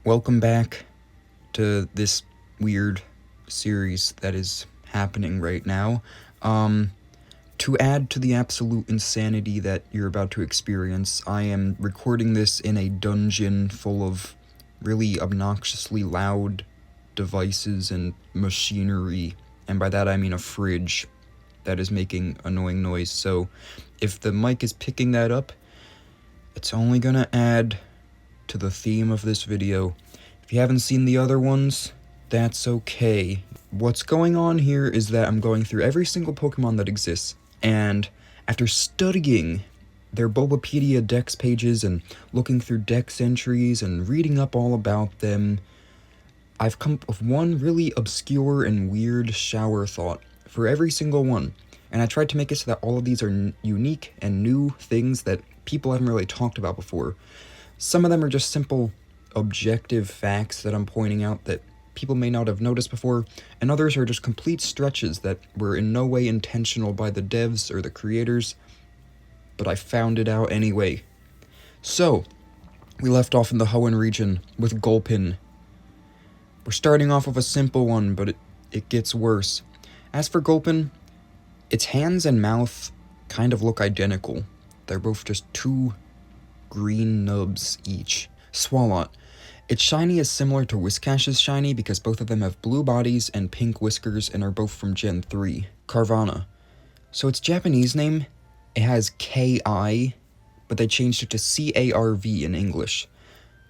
Welcome back to this weird series that is happening right now. To add to the absolute insanity that you're about to experience, I am recording this in a dungeon full of really obnoxiously loud devices and machinery, and by that I mean a fridge that is making annoying noise. So if the mic is picking that up, it's only gonna add to the theme of this video. If you haven't seen the other ones, that's okay. What's going on here is that I'm going through every single Pokemon that exists, and after studying their Bulbapedia Dex pages and looking through Dex entries and reading up all about them, I've come up with one really obscure and weird shower thought for every single one. And I tried to make it so that all of these are unique and new things that people haven't really talked about before. Some of them are just simple, objective facts that I'm pointing out that people may not have noticed before, and others are just complete stretches that were in no way intentional by the devs or the creators, but I found it out anyway. So, we left off in the Hoenn region with Gulpin. We're starting off with a simple one, but it gets worse. As for Gulpin, its hands and mouth kind of look identical. They're both just two green nubs each. Swalot. Its shiny is similar to Whiscash's shiny because both of them have blue bodies and pink whiskers and are both from Gen 3. Carvana. So its Japanese name, it has K-I, but they changed it to C-A-R-V in English.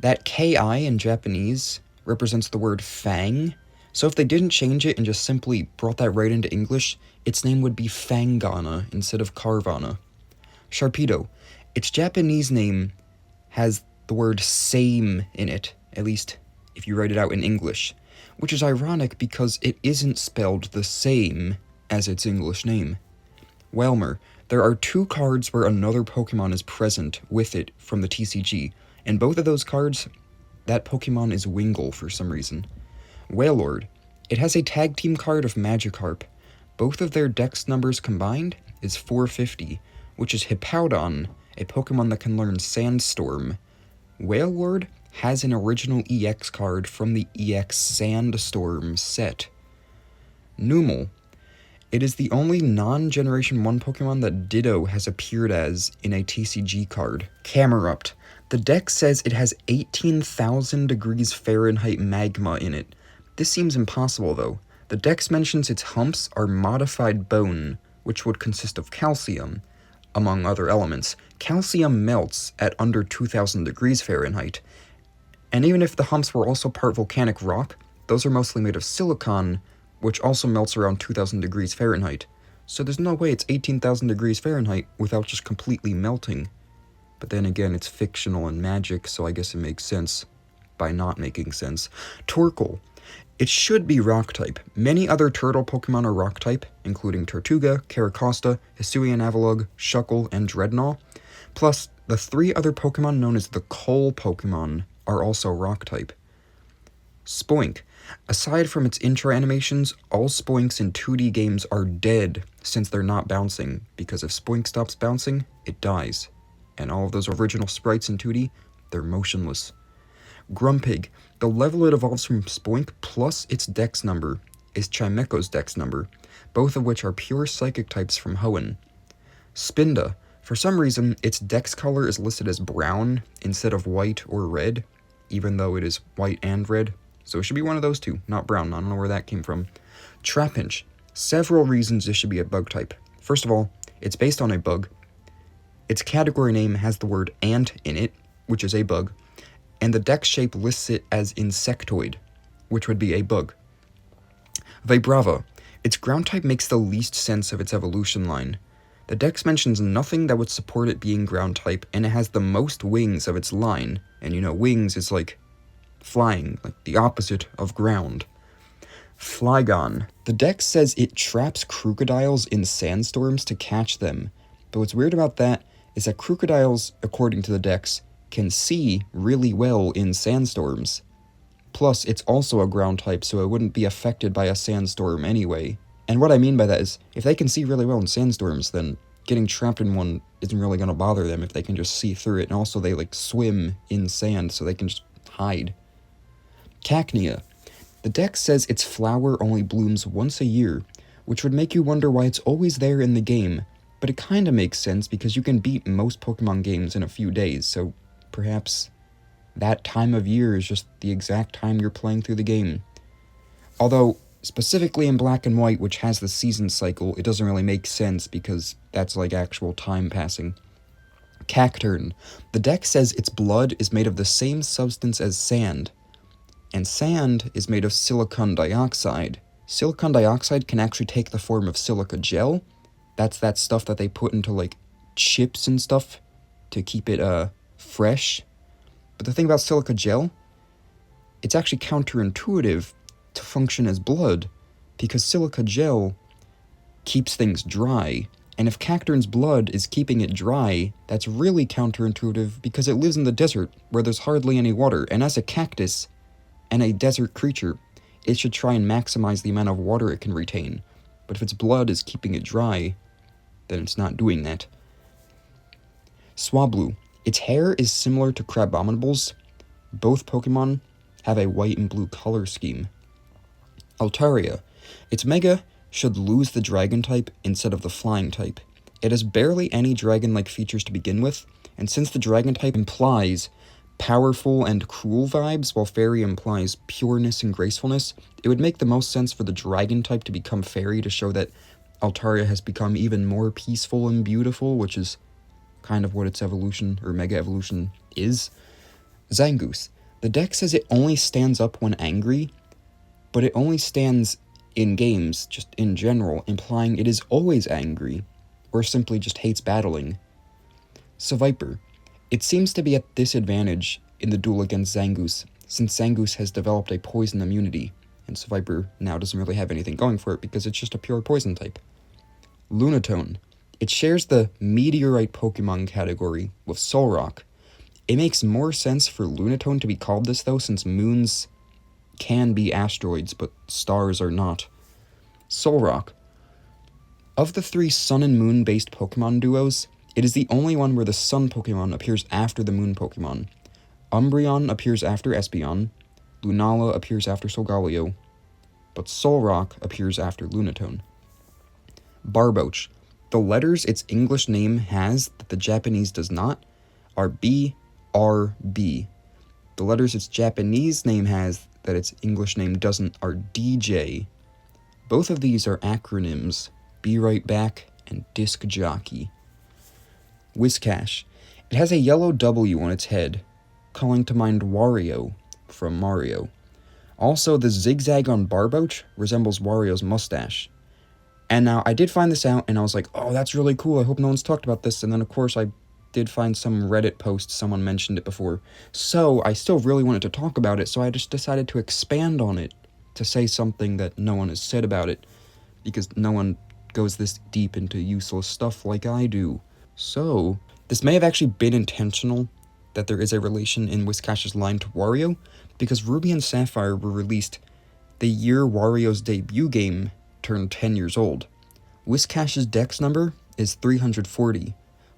That K-I in Japanese represents the word fang, so if they didn't change it and just simply brought that right into English, its name would be Fangana instead of Carvana. Sharpedo. Its Japanese name has the word same in it, at least if you write it out in English, which is ironic because it isn't spelled the same as its English name. Wailmer. There are two cards where another Pokemon is present with it from the TCG, and both of those cards, that Pokemon is Wingull for some reason. Wailord. It has a tag team card of Magikarp. Both of their dex numbers combined is 450, which is Hippowdon, a Pokemon that can learn Sandstorm. Wailord has an original EX card from the EX Sandstorm set. Numel. It is the only non-Generation 1 Pokemon that Ditto has appeared as in a TCG card. Camerupt. The dex says it has 18,000 degrees Fahrenheit magma in it. This seems impossible though. The dex mentions its humps are modified bone, which would consist of calcium, among other elements. Calcium melts at under 2,000 degrees Fahrenheit. And even if the humps were also part volcanic rock, those are mostly made of silicon, which also melts around 2,000 degrees Fahrenheit. So there's no way it's 18,000 degrees Fahrenheit without just completely melting. But then again, it's fictional and magic, so I guess it makes sense by not making sense. Torkoal. It should be Rock-type. Many other turtle Pokemon are Rock-type, including Tortuga, Caracosta, Hisuian Avalugg, Shuckle, and Dreadnought. Plus, the three other Pokemon known as the Coal Pokemon are also Rock-type. Spoink. Aside from its intro animations, all Spoinks in 2D games are dead since they're not bouncing, because if Spoink stops bouncing, it dies. And all of those original sprites in 2D, they're motionless. Grumpig. The level it evolves from Spoink plus its dex number is Chimecho's dex number, both of which are pure psychic types from Hoenn. Spinda. For some reason, its dex color is listed as brown instead of white or red, even though it is white and red, so it should be one of those two, not brown. I don't know where that came from. Trapinch. Several reasons this should be a bug type. First of all, it's based on a bug. Its category name has the word ant in it, which is a bug, and the dex shape lists it as insectoid, which would be a bug. Vibrava. Its ground type makes the least sense of its evolution line. The dex mentions nothing that would support it being ground type, and it has the most wings of its line, and you know, wings is like flying, like the opposite of ground. Flygon. The dex says it traps crocodiles in sandstorms to catch them, but what's weird about that is that crocodiles, according to the dex, can see really well in sandstorms. Plus, it's also a ground type, so it wouldn't be affected by a sandstorm anyway. And what I mean by that is, if they can see really well in sandstorms, then getting trapped in one isn't really going to bother them if they can just see through it. And also, they, like, swim in sand, so they can just hide. Cacnea. The deck says its flower only blooms once a year, which would make you wonder why it's always there in the game, but it kinda makes sense because you can beat most Pokemon games in a few days, so perhaps that time of year is just the exact time you're playing through the game. Although, specifically in Black and White, which has the season cycle, it doesn't really make sense because that's like actual time passing. Cacturn. The deck says its blood is made of the same substance as sand, and sand is made of silicon dioxide. Silicon dioxide can actually take the form of silica gel. That's that stuff that they put into like chips and stuff to keep it fresh. But the thing about silica gel, it's actually counterintuitive to function as blood because silica gel keeps things dry. And if Cacturn's blood is keeping it dry, that's really counterintuitive because it lives in the desert where there's hardly any water. And as a cactus and a desert creature, it should try and maximize the amount of water it can retain. But if its blood is keeping it dry, then it's not doing that. Swablu. Its hair is similar to Crabominable's. Both Pokemon have a white and blue color scheme. Altaria. Its Mega should lose the Dragon type instead of the Flying type. It has barely any Dragon-like features to begin with, and since the Dragon type implies powerful and cruel vibes, while Fairy implies pureness and gracefulness, it would make the most sense for the Dragon type to become Fairy to show that Altaria has become even more peaceful and beautiful, which is kind of what its evolution, or Mega Evolution, is. Zangoose. The deck says it only stands up when angry, but it only stands in games, just in general, implying it is always angry, or simply just hates battling. Seviper. It seems to be at disadvantage in the duel against Zangoose, since Zangoose has developed a poison immunity, and Seviper now doesn't really have anything going for it because it's just a pure poison type. Lunatone. It shares the Meteorite Pokemon category with Solrock. It makes more sense for Lunatone to be called this though, since moons can be asteroids, but stars are not. Solrock. Of the 3 Sun and Moon based Pokemon duos, it is the only one where the Sun Pokemon appears after the Moon Pokemon. Umbreon appears after Espeon, Lunala appears after Solgaleo, but Solrock appears after Lunatone. Barboach. The letters its English name has that the Japanese does not are B, R, B. The letters its Japanese name has that its English name doesn't are DJ. Both of these are acronyms, Be Right Back and Disc Jockey. Whiscash. It has a yellow W on its head, calling to mind Wario from Mario. Also, the zigzag on Barboach resembles Wario's mustache. And now, I did find this out, and I was like, oh, that's really cool, I hope no one's talked about this, and then of course I did find some Reddit post, someone mentioned it before. So, I still really wanted to talk about it, so I just decided to expand on it, to say something that no one has said about it, because no one goes this deep into useless stuff like I do. So, this may have actually been intentional, that there is a relation in Whiscash's line to Wario, because Ruby and Sapphire were released the year Wario's debut game turned 10 years old. Whiscash's dex number is 340.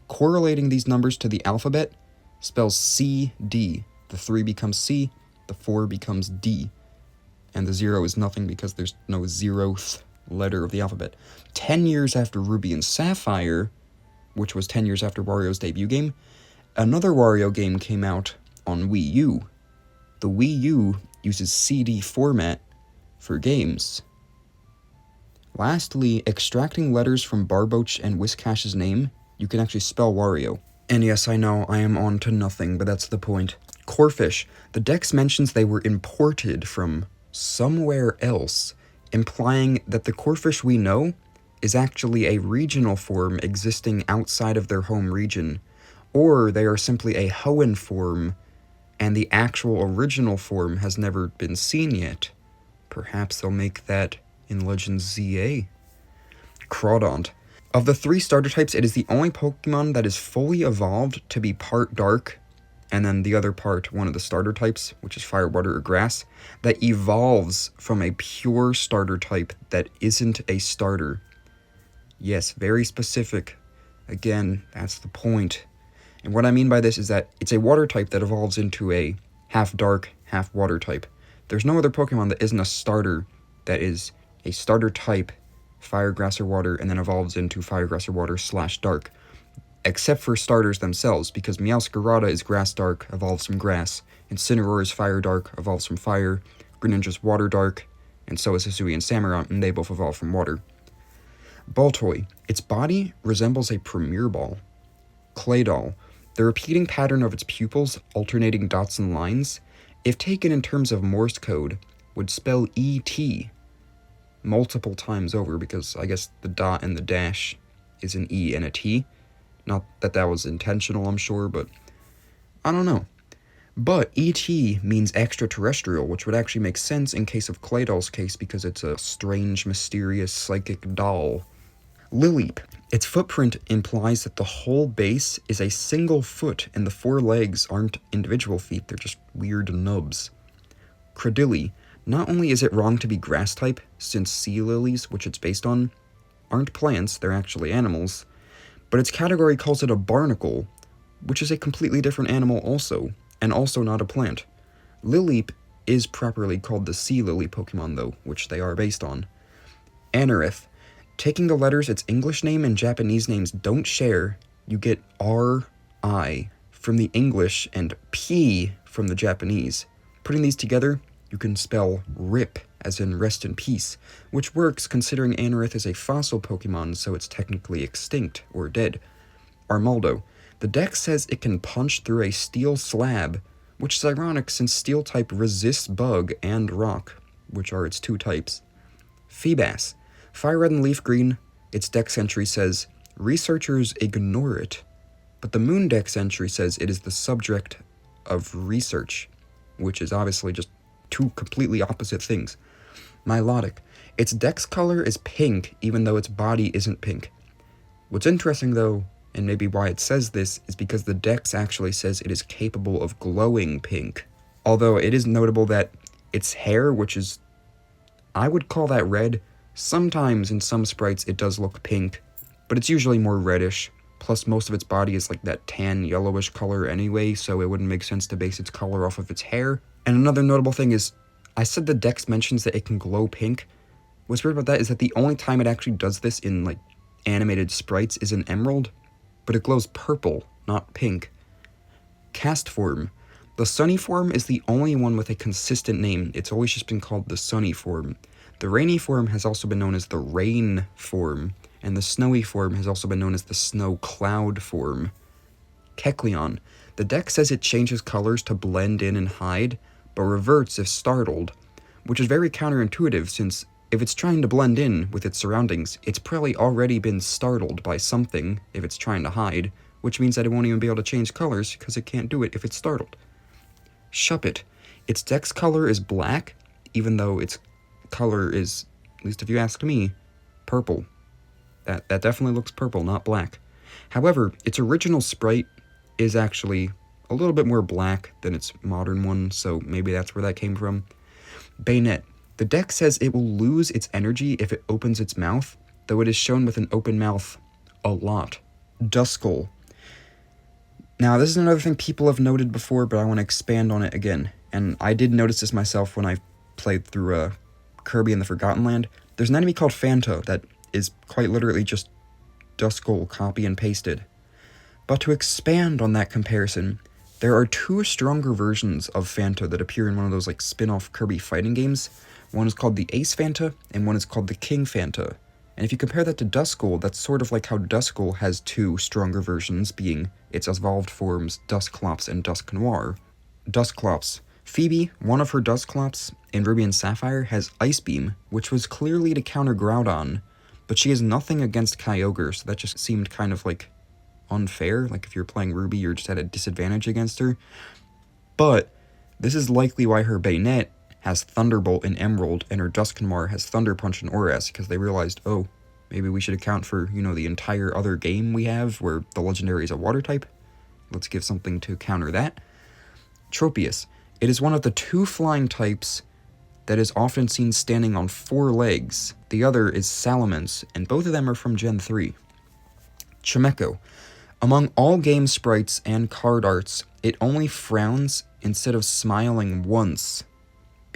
Correlating these numbers to the alphabet spells CD. The 3 becomes C, the 4 becomes D, and the 0 is nothing because there's no 0th letter of the alphabet. 10 years after Ruby and Sapphire, which was 10 years after Wario's debut game, another Wario game came out on Wii U. The Wii U uses CD format for games. Lastly, extracting letters from Barboach and Whiscash's name, you can actually spell Wario. And yes, I know, I am on to nothing, but that's the point. Corphish. The dex mentions they were imported from somewhere else, implying that the Corphish we know is actually a regional form existing outside of their home region, or they are simply a Hoenn form, and the actual original form has never been seen yet. Perhaps they'll make that in Legends ZA. Crawdaunt. Of the 3 starter types, it is the only Pokemon that is fully evolved to be part dark, and then the other part, one of the starter types, which is fire, water, or grass, that evolves from a pure starter type that isn't a starter. Yes, very specific. Again, that's the point. And what I mean by this is that it's a water type that evolves into a half dark, half water type. There's no other Pokemon that isn't a starter that is a starter type, fire, grass, or water, and then evolves into fire, grass, or water / dark. Except for starters themselves, because Meowscarada is grass dark, evolves from grass, Incineroar is fire dark, evolves from fire, Greninja's water dark, and so is Hisui and Samurott, and they both evolve from water. Baltoy. Its body resembles a Premier Ball. Claydol. The repeating pattern of its pupils, alternating dots and lines, if taken in terms of Morse code, would spell E.T. multiple times over, because I guess the dot and the dash is an E and a T. Not that that was intentional, I'm sure, but I don't know. But E.T. means extraterrestrial, which would actually make sense in case of Claydol's case, because it's a strange, mysterious, psychic doll. Lileep. Its footprint implies that the whole base is a single foot, and the 4 legs aren't individual feet, they're just weird nubs. Cradily. Not only is it wrong to be grass type, since sea lilies, which it's based on, aren't plants, they're actually animals, but its category calls it a barnacle, which is a completely different animal also, and also not a plant. Lileep is properly called the sea lily Pokemon though, which they are based on. Anorith. Taking the letters its English name and Japanese names don't share, you get R-I from the English and P from the Japanese. Putting these together, you can spell RIP, as in rest in peace, which works considering Anorith is a fossil Pokemon, so it's technically extinct, or dead. Armaldo. The dex says it can punch through a steel slab, which is ironic since steel type resists bug and rock, which are its 2 types. Feebas. Fire red and leaf green, its dex entry says, researchers ignore it, but the moon dex entry says it is the subject of research, which is obviously just 2 completely opposite things. Milotic. Its dex color is pink, even though its body isn't pink. What's interesting though, and maybe why it says this, is because the dex actually says it is capable of glowing pink. Although it is notable that its hair, which is, I would call that red, sometimes in some sprites it does look pink, but it's usually more reddish, plus most of its body is like that tan yellowish color anyway, so it wouldn't make sense to base its color off of its hair. And another notable thing is, I said the dex mentions that it can glow pink. What's weird about that is that the only time it actually does this in like animated sprites is in Emerald, but it glows purple, not pink. Cast form. The Sunny form is the only one with a consistent name. It's always just been called the Sunny form. The Rainy form has also been known as the Rain form, and the Snowy form has also been known as the Snow Cloud form. Kecleon. The deck says it changes colors to blend in and hide, but reverts if startled, which is very counterintuitive since if it's trying to blend in with its surroundings, it's probably already been startled by something if it's trying to hide, which means that it won't even be able to change colors because it can't do it if it's startled. Shuppet. Its dex color is black, even though its color is, at least if you ask me, purple. That definitely looks purple, not black. However, its original sprite is actually a little bit more black than its modern one, so maybe that's where that came from. Bayonet. The deck says it will lose its energy if it opens its mouth, though it is shown with an open mouth a lot. Duskull. Now, this is another thing people have noted before, but I want to expand on it again. And I did notice this myself when I played through Kirby and the Forgotten Land. There's an enemy called Fanta that is quite literally just Duskull copy and pasted. But to expand on that comparison, there are 2 stronger versions of Fanta that appear in one of those like spin-off Kirby fighting games. One is called the Ace Fanta, and one is called the King Fanta. And if you compare that to Duskull, that's sort of like how Duskull has 2 stronger versions, being its evolved forms Dusclops and Dusknoir. Dusclops. Phoebe, one of her Dusclops in Ruby and Sapphire, has Ice Beam, which was clearly to counter Groudon, but she has nothing against Kyogre, so that just seemed kind of like unfair. Like if you're playing Ruby, you're just at a disadvantage against her. But this is likely why her Bayonet has Thunderbolt in Emerald and her Dusknoir has Thunder Punch in Oras, because they realized, oh, maybe we should account for, the entire other game we have where the Legendary is a water type. Let's give something to counter that. Tropius. It is one of the 2 flying types that is often seen standing on 4 legs. The other is Salamence, and both of them are from Gen 3. Chimecho. Among all game sprites and card arts, it only frowns instead of smiling once,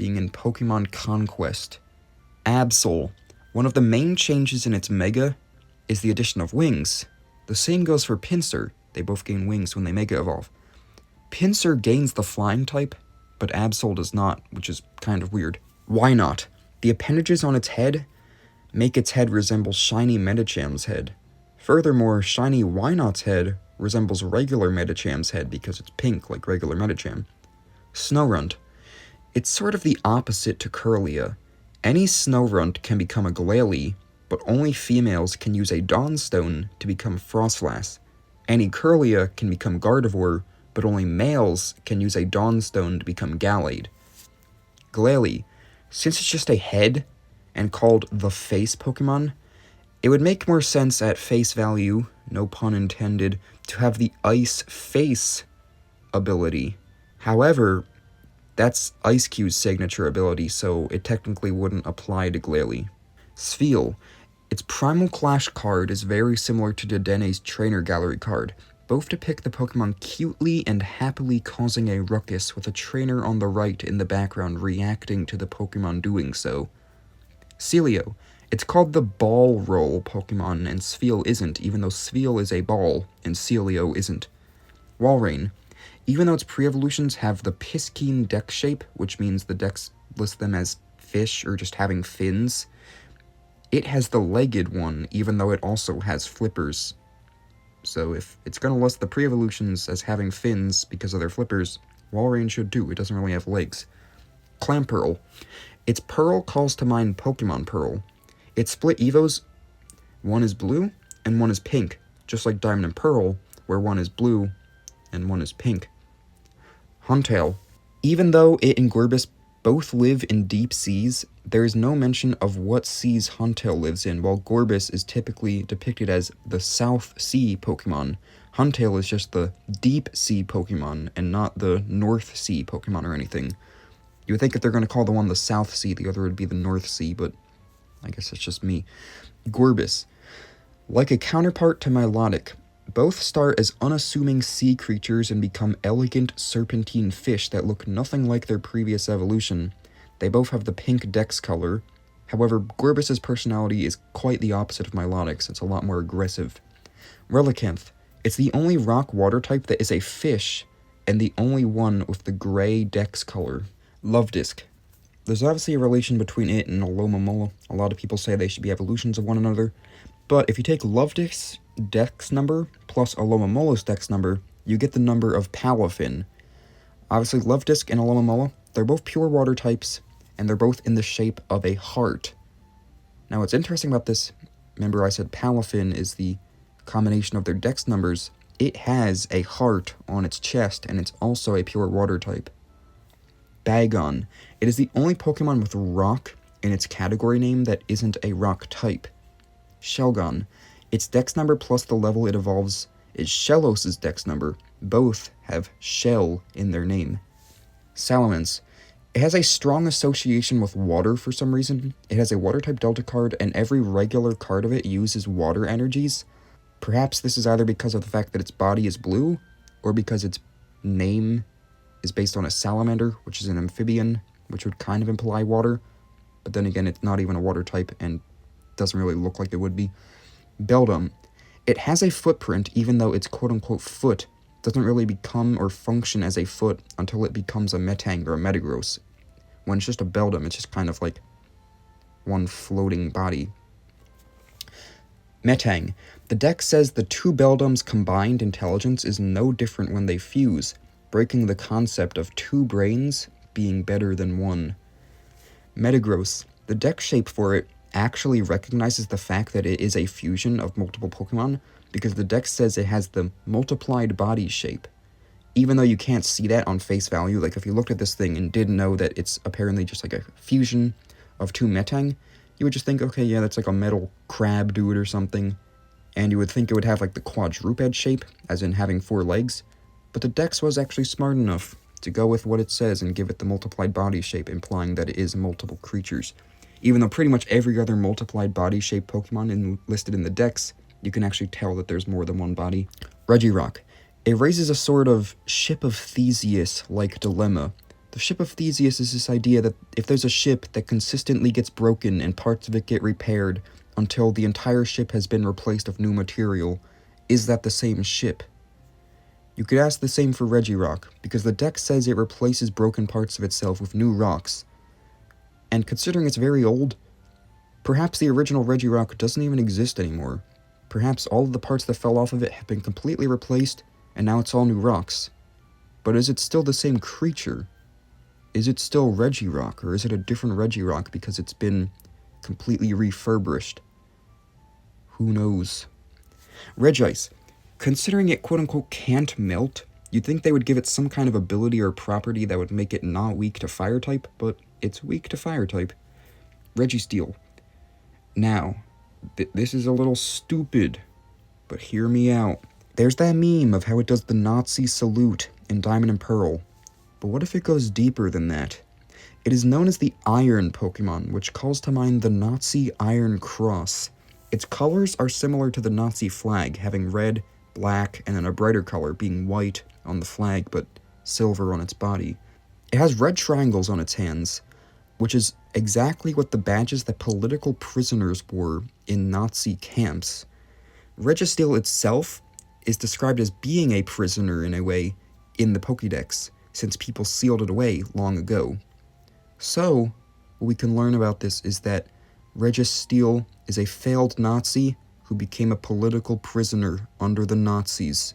being in Pokemon Conquest. Absol. One of the main changes in its Mega is the addition of wings. The same goes for Pinsir. They both gain wings when they Mega Evolve. Pinsir gains the flying type, but Absol does not, which is kind of weird. Why not? The appendages on its head make its head resemble shiny Medicham's head. Furthermore, shiny Wynot's head resembles regular Medicham's head because it's pink like regular Medicham. Snorunt. It's sort of the opposite to Kirlia. Any Snorunt can become a Glalie, but only females can use a Dawnstone to become Frostlass. Any Kirlia can become Gardevoir, but only males can use a Dawnstone to become Gallade. Glalie. Since it's just a head, and called the Face Pokemon, it would make more sense at face value, no pun intended, to have the Ice Face ability. However, that's Ice-Q's signature ability, so it technically wouldn't apply to Glalie. Spheal. Its Primal Clash card is very similar to Dedene's Trainer Gallery card. Both depict the Pokemon cutely and happily causing a ruckus with a trainer on the right in the background reacting to the Pokemon doing so. Celio. It's called the Ball Roll Pokemon, and Spheal isn't, even though Spheal is a ball, and Celio isn't. Walrein. Even though its pre-evolutions have the Piscine deck shape, which means the decks list them as fish or just having fins, it has the legged one, even though it also has flippers. So if it's going to list the pre-evolutions as having fins because of their flippers, Walrein should too. It doesn't really have legs. Clamperl. Its Pearl calls to mind Pokemon Pearl. Its split Evos, one is blue and one is pink, just like Diamond and Pearl, where one is blue and one is pink. Huntail. Even though it and Gorbis both live in deep seas, there is no mention of what seas Huntail lives in, while Gorbis is typically depicted as the South Sea Pokemon. Huntail is just the Deep Sea Pokemon, and not the North Sea Pokemon or anything. You would think if they're going to call the one the South Sea, the other would be the North Sea, but I guess it's just me. Gorbis. Like a counterpart to Milotic, both start as unassuming sea creatures and become elegant serpentine fish that look nothing like their previous evolution. They both have the pink dex color. However, Gorbis' personality is quite the opposite of Milotic's. It's a lot more aggressive. Relicanth. It's the only rock-water type that is a fish, and the only one with the gray dex color. Lovedisk. There's obviously a relation between it and Alomomola. A lot of people say they should be evolutions of one another. But if you take Lovedisk's dex number plus Alomomola's dex number, you get the number of Palafin. Obviously, Lovedisk and Alomomola, they're both pure water types, and they're both in the shape of a heart. Now, what's interesting about this, remember I said Palafin is the combination of their dex numbers. It has a heart on its chest, and it's also a pure water type. Bagon. It is the only Pokemon with rock in its category name that isn't a rock type. Shelgon. Its dex number plus the level it evolves is Shellos' dex number. Both have shell in their name. Salamence. It has a strong association with water for some reason. It has a water-type Delta card, and every regular card of it uses water energies. Perhaps this is either because of the fact that its body is blue, or because its name is based on a salamander, which is an amphibian, which would kind of imply water. But then again, it's not even a water type, and doesn't really look like it would be. Beldum. It has a footprint, even though its quote-unquote foot doesn't really become or function as a foot until it becomes a Metang or a Metagross. When it's just a Beldum, it's just kind of like one floating body. Metang. The deck says the two Beldums' combined intelligence is no different when they fuse, breaking the concept of two brains being better than one. Metagross. The deck shape for it actually recognizes the fact that it is a fusion of multiple Pokemon, because the deck says it has the multiplied body shape. Even though you can't see that on face value, like if you looked at this thing and didn't know that it's apparently just like a fusion of two Metang, you would just think, okay, yeah, that's like a metal crab dude or something, and you would think it would have like the quadruped shape, as in having 4 legs, but the dex was actually smart enough to go with what it says and give it the multiplied body shape, implying that it is multiple creatures. Even though pretty much every other multiplied body shape Pokemon listed in the dex, you can actually tell that there's more than one body. Regirock. It raises a sort of Ship of Theseus-like dilemma. The ship of Theseus is this idea that if there's a ship that consistently gets broken and parts of it get repaired until the entire ship has been replaced with new material, is that the same ship? You could ask the same for Regirock, because the deck says it replaces broken parts of itself with new rocks. And considering it's very old, perhaps the original Regirock doesn't even exist anymore. Perhaps all of the parts that fell off of it have been completely replaced, and now it's all new rocks. But is it still the same creature? Is it still Regirock, or is it a different Regirock because it's been completely refurbished? Who knows? Regice. Considering it quote-unquote can't melt, you'd think they would give it some kind of ability or property that would make it not weak to Fire-type, but it's weak to Fire-type. Registeel. Now, this is a little stupid, but hear me out. There's that meme of how it does the Nazi salute in Diamond and Pearl, but what if it goes deeper than that? It is known as the Iron Pokemon, which calls to mind the Nazi Iron Cross. Its colors are similar to the Nazi flag, having red, black, and then a brighter color being white on the flag, but silver on its body. It has red triangles on its hands, which is exactly what the badges that political prisoners wore in Nazi camps. Registeel itself is described as being a prisoner in a way in the Pokédex, since people sealed it away long ago. So, what we can learn about this is that Registeel is a failed Nazi who became a political prisoner under the Nazis.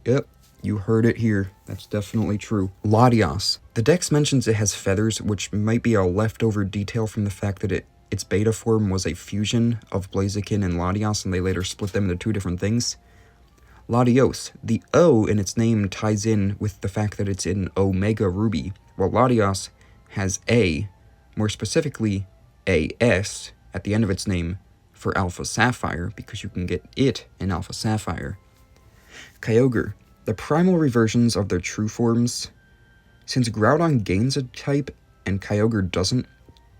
Yep, you heard it here. That's definitely true. Latias. The dex mentions it has feathers, which might be a leftover detail from the fact that its beta form was a fusion of Blaziken and Latias, and they later split them into two different things. Latios. The O in its name ties in with the fact that it's in Omega Ruby, while Latios has A, more specifically AS, at the end of its name for Alpha Sapphire, because you can get it in Alpha Sapphire. Kyogre. The primal reversions of their true forms. Since Groudon gains a type and Kyogre doesn't,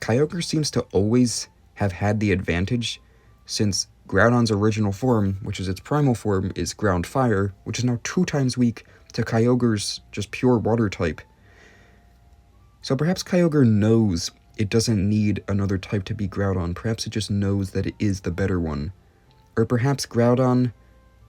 Kyogre seems to always have had the advantage, since Groudon's original form, which is its primal form, is Ground Fire, which is now 2 times weak to Kyogre's just pure water type. So perhaps Kyogre knows it doesn't need another type to be Groudon. Perhaps it just knows that it is the better one. Or perhaps Groudon,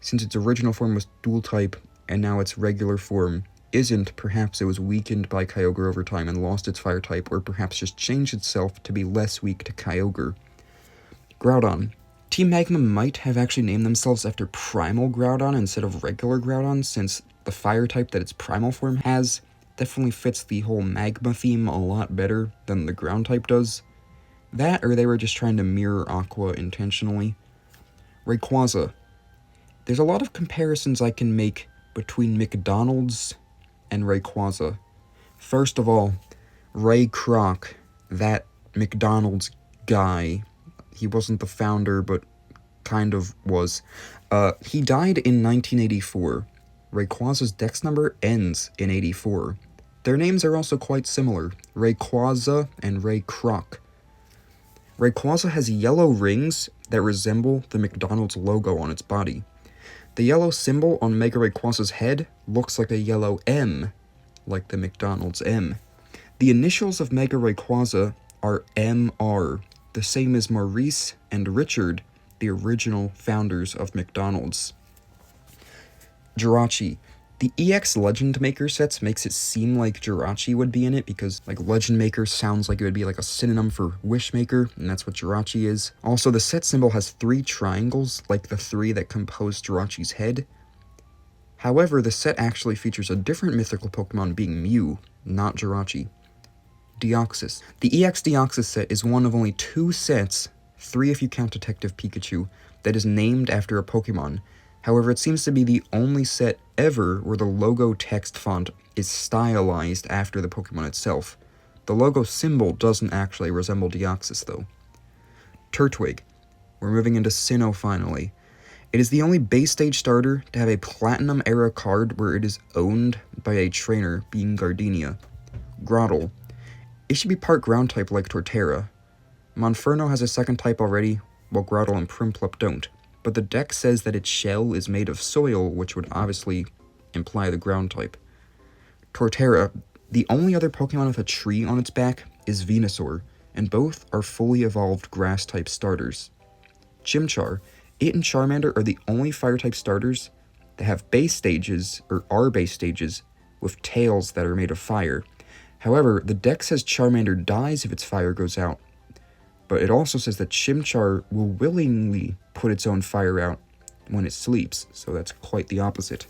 since its original form was dual type and now its regular form isn't, perhaps it was weakened by Kyogre over time and lost its fire type, or perhaps just changed itself to be less weak to Kyogre. Groudon. Team Magma might have actually named themselves after Primal Groudon instead of regular Groudon, since the fire type that its primal form has definitely fits the whole Magma theme a lot better than the ground type does. That, or they were just trying to mirror Aqua intentionally. Rayquaza. There's a lot of comparisons I can make between McDonald's and Rayquaza. First of all, Ray Kroc, that McDonald's guy, he wasn't the founder, but kind of was. He died in 1984. Rayquaza's dex number ends in 84. Their names are also quite similar, Rayquaza and Ray Kroc. Rayquaza has yellow rings that resemble the McDonald's logo on its body. The yellow symbol on Mega Rayquaza's head looks like a yellow M, like the McDonald's M. The initials of Mega Rayquaza are MR, the same as Maurice and Richard, the original founders of McDonald's. Jirachi. The EX Legend Maker sets makes it seem like Jirachi would be in it, because like Legend Maker sounds like it would be like a synonym for Wish Maker, and that's what Jirachi is. Also, the set symbol has 3 triangles, like the 3 that compose Jirachi's head. However, the set actually features a different mythical Pokemon being Mew, not Jirachi. Deoxys. The EX Deoxys set is one of only 2 sets, 3 if you count Detective Pikachu, that is named after a Pokemon. However, it seems to be the only set ever where the logo text font is stylized after the Pokemon itself. The logo symbol doesn't actually resemble Deoxys, though. Turtwig. We're moving into Sinnoh finally. It is the only base stage starter to have a Platinum era card where it is owned by a trainer, being Gardenia. Grotle. It should be part ground type like Torterra. Monferno has a second type already, while Grotle and Prinplup don't. But the deck says that its shell is made of soil, which would obviously imply the ground type. Torterra. The only other Pokemon with a tree on its back is Venusaur, and both are fully evolved grass-type starters. Chimchar, it and Charmander are the only fire-type starters that have base stages, or are base stages, with tails that are made of fire. However, the deck says Charmander dies if its fire goes out, but it also says that Chimchar will willingly put its own fire out when it sleeps, so that's quite the opposite.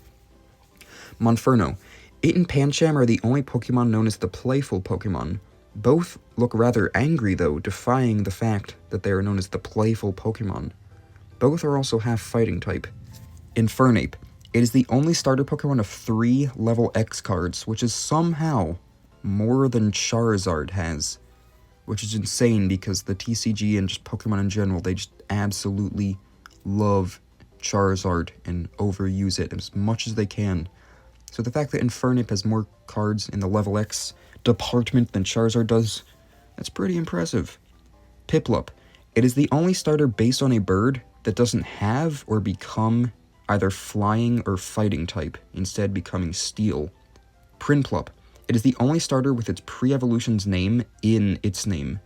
Monferno, it and Pancham are the only Pokemon known as the playful Pokemon. Both look rather angry though, defying the fact that they are known as the playful Pokemon. Both are also half fighting type. Infernape, it is the only starter Pokemon of 3 level X cards, which is somehow more than Charizard has. Which is insane because the TCG and just Pokemon in general, they just absolutely love Charizard and overuse it as much as they can. So the fact that Infernape has more cards in the level X department than Charizard does, that's pretty impressive. Piplup, it is the only starter based on a bird that doesn't have or become either flying or fighting type, instead becoming steel. Prinplup, it is the only starter with its pre-evolution's name in its name.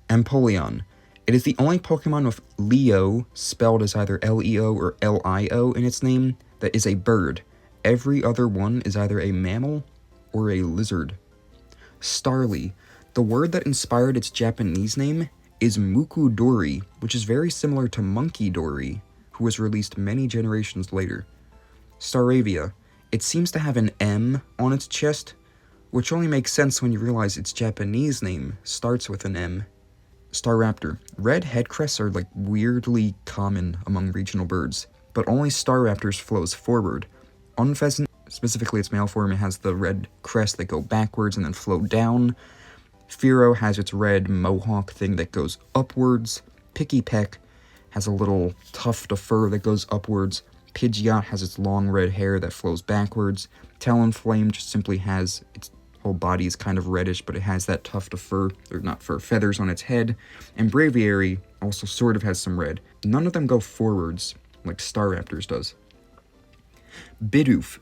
Empoleon, it is the only Pokemon with Leo, spelled as either Leo or Lio in its name, that is a bird. Every other one is either a mammal or a lizard. Starly, the word that inspired its Japanese name is Mukudori, which is very similar to Monkey Dory, who was released many generations later. Staravia, it seems to have an M on its chest, which only makes sense when you realize its Japanese name starts with an M. Staraptor, red headcrests are like weirdly common among regional birds, but only Staraptor's flows forward. Unpheasant, specifically its male form, it has the red crest that go backwards and then flow down. Firo has its red mohawk thing that goes upwards. Pikipek has a little tuft of fur that goes upwards. Pidgeot has its long red hair that flows backwards. Talonflame just simply has its whole body is kind of reddish, but it has that tuft of fur, or not fur, feathers on its head. And Braviary also sort of has some red. None of them go forwards like Staraptor's does. Bidoof,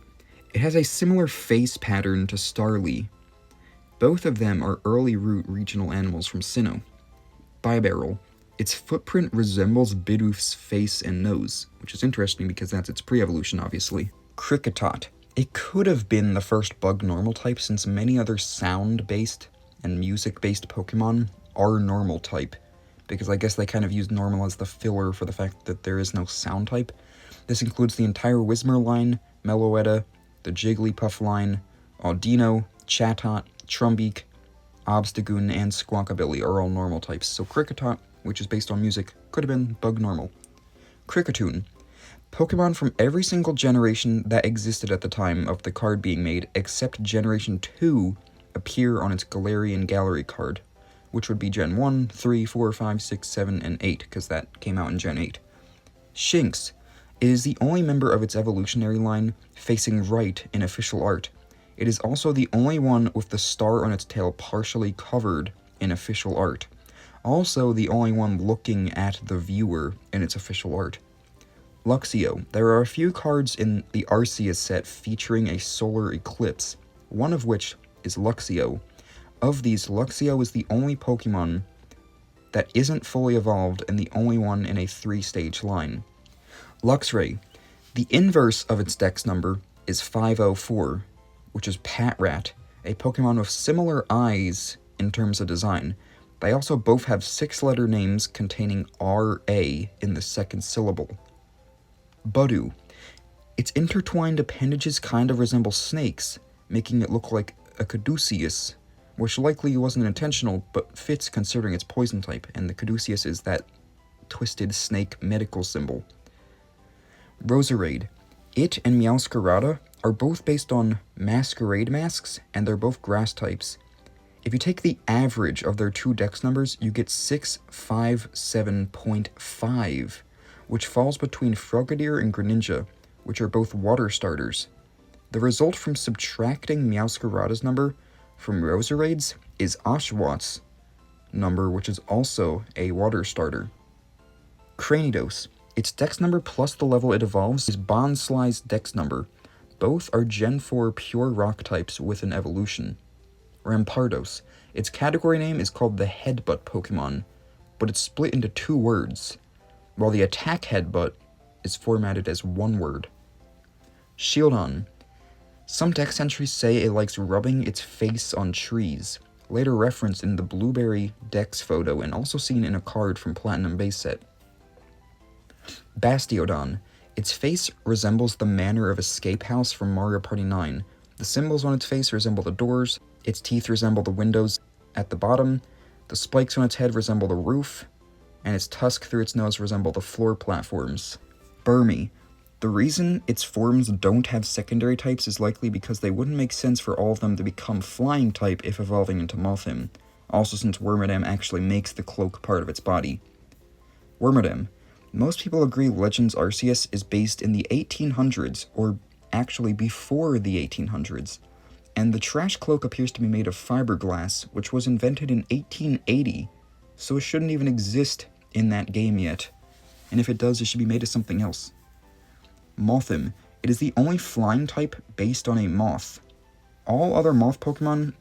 it has a similar face pattern to Starly. Both of them are early root regional animals from Sinnoh. Bibarel, its footprint resembles Bidoof's face and nose, which is interesting because that's its pre-evolution, obviously. Kricketot, it could have been the first bug normal type since many other sound-based and music-based Pokemon are normal type, because I guess they kind of use normal as the filler for the fact that there is no sound type. This includes the entire Whismur line, Meloetta, the Jigglypuff line, Audino, Chatot, Trumbeak, Obstagoon, and Squawkabilly are all normal types, so Kricketot, which is based on music, could have been bug normal. Kricketune, Pokemon from every single generation that existed at the time of the card being made, except Generation 2, appear on its Galarian Gallery card, which would be Gen 1, 3, 4, 5, 6, 7, and 8, because that came out in Gen 8. Shinx, it is the only member of its evolutionary line facing right in official art. It is also the only one with the star on its tail partially covered in official art. Also the only one looking at the viewer in its official art. Luxio, there are a few cards in the Arceus set featuring a solar eclipse, one of which is Luxio. Of these, Luxio is the only Pokemon that isn't fully evolved and the only one in a 3-stage line. Luxray, the inverse of its dex number is 504, which is Patrat, a Pokemon with similar eyes in terms of design. They also both have 6-letter names containing RA in the second syllable. Budu, its intertwined appendages kind of resemble snakes, making it look like a Caduceus, which likely wasn't intentional, but fits considering its poison type, and the Caduceus is that twisted snake medical symbol. Roserade, it and Meowscarada are both based on masquerade masks, and they're both grass types. If you take the average of their two dex numbers, you get 657.5, which falls between Frogadier and Greninja, which are both water starters. The result from subtracting Meowscarada's number from Roserade's is Oshawott number, which is also a water starter. Cranidos, its dex number plus the level it evolves is Bonsly's dex number. Both are Gen 4 pure rock types with an evolution. Rampardos. Its category name is called the Headbutt Pokemon, but it's split into 2 words, while the attack Headbutt is formatted as 1 word. Shieldon. Some dex entries say it likes rubbing its face on trees, later referenced in the Blueberry Dex photo and also seen in a card from Platinum base set. Bastiodon. Its face resembles the manner of Escape House from Mario Party 9. The symbols on its face resemble the doors, its teeth resemble the windows at the bottom, the spikes on its head resemble the roof, and its tusk through its nose resemble the floor platforms. Burmy. The reason its forms don't have secondary types is likely because they wouldn't make sense for all of them to become flying type if evolving into Mothim, also since Wormadam actually makes the cloak part of its body. Wormadam. Most people agree Legends Arceus is based in the 1800s, or actually before the 1800s, and the trash cloak appears to be made of fiberglass, which was invented in 1880, so it shouldn't even exist in that game yet, and if it does, it should be made of something else. Mothim. It is the only flying type based on a moth. All other moth Pokemon,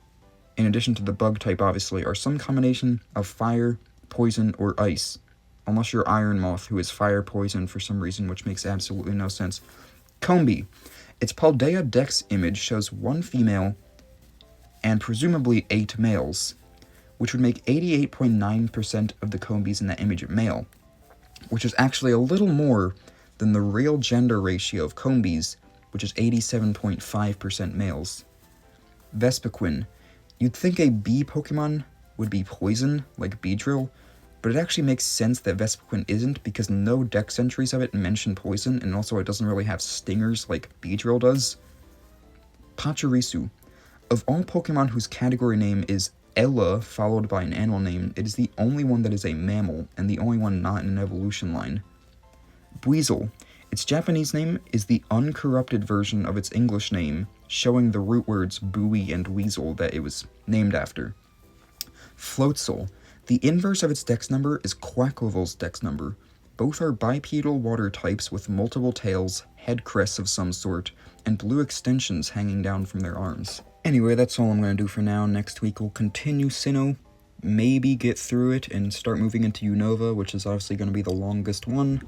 in addition to the bug type obviously, are some combination of fire, poison, or ice. Unless you're Iron Moth, who is fire poison for some reason, which makes absolutely no sense. Combee. Its Paldea Dex image shows 1 female and presumably 8 males, which would make 88.9% of the Combees in that image male, which is actually a little more than the real gender ratio of Combees, which is 87.5% males. Vespiquen. You'd think a bee Pokemon would be poison, like Beedrill, but it actually makes sense that Vespiquen isn't because no dex entries of it mention poison, and also it doesn't really have stingers like Beedrill does. Pachirisu. Of all Pokemon whose category name is Ella followed by an animal name, it is the only one that is a mammal, and the only one not in an evolution line. Buizel. Its Japanese name is the uncorrupted version of its English name, showing the root words buoy and weasel that it was named after. Floatzel. The inverse of its dex number is Quaquaval's dex number. Both are bipedal water types with multiple tails, head crests of some sort, and blue extensions hanging down from their arms. Anyway, that's all I'm going to do for now. Next week we'll continue Sinnoh, maybe get through it, and start moving into Unova, which is obviously going to be the longest one.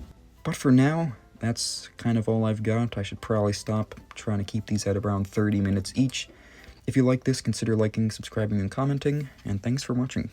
But for now, that's kind of all I've got. I should probably stop trying to keep these at around 30 minutes each. If you like this, consider liking, subscribing, and commenting, and thanks for watching.